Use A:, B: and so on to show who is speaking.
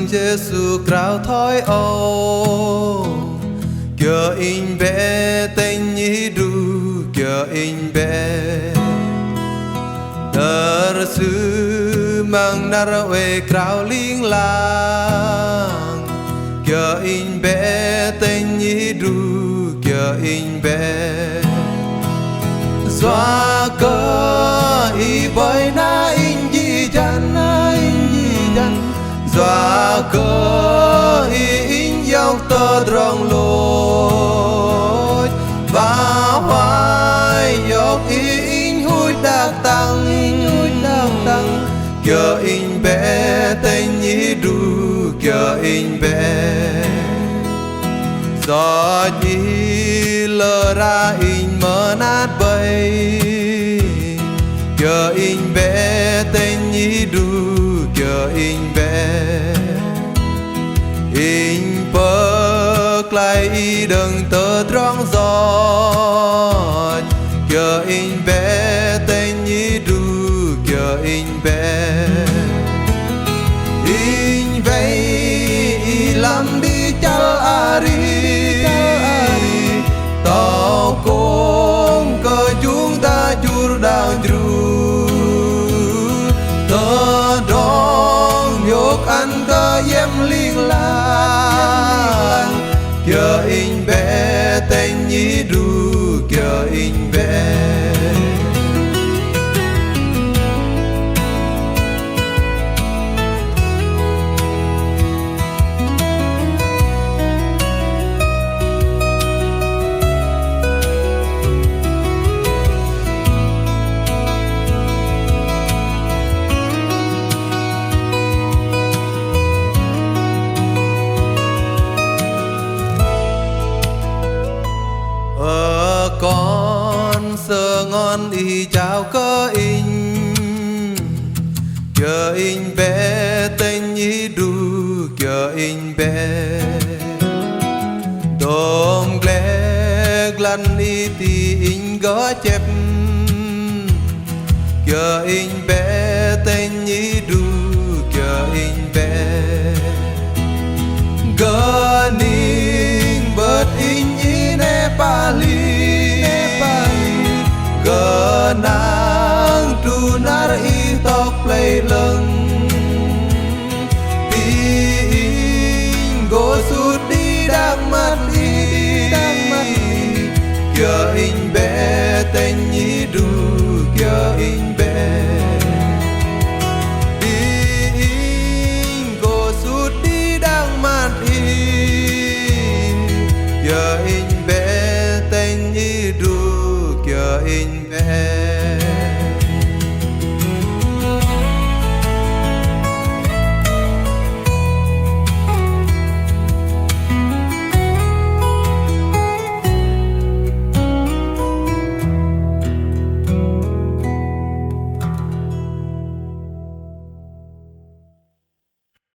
A: Giêsu krao thói ô Kyo in bé tên nhí đu Kyo in bé Đờ sư mang nara về krao linh lang Kyo in bé tên nhí đu Kyo in bé Doa cơ y bơi na in di chân Doa cơ y in dọc tơ drong lối Và hoài dọc y in húi đạc tăng Kyo in bé tên nhí đu Kyo in bé Gió nhí lơ ra in mơ nát bay Kyo in bé tên nhí đu Kyo in bé In bơ lại y đừng tơ tróng giọt Kyo in bé tên nhí đu Kyo in bé In vây y làm đi chal ari Tao con cơ chúng ta chur đàng dru Tơ đong nhok ăn cơ yếm liên lang Kyo in bé tên nhí đu Kyo in bé Con sơ ngon y chào cơ in Kyo in bé tên nhí đu Kyo in bé Đôm glé glan y ti in gó chép Kyo in bé tên nhí đu Kyo in bé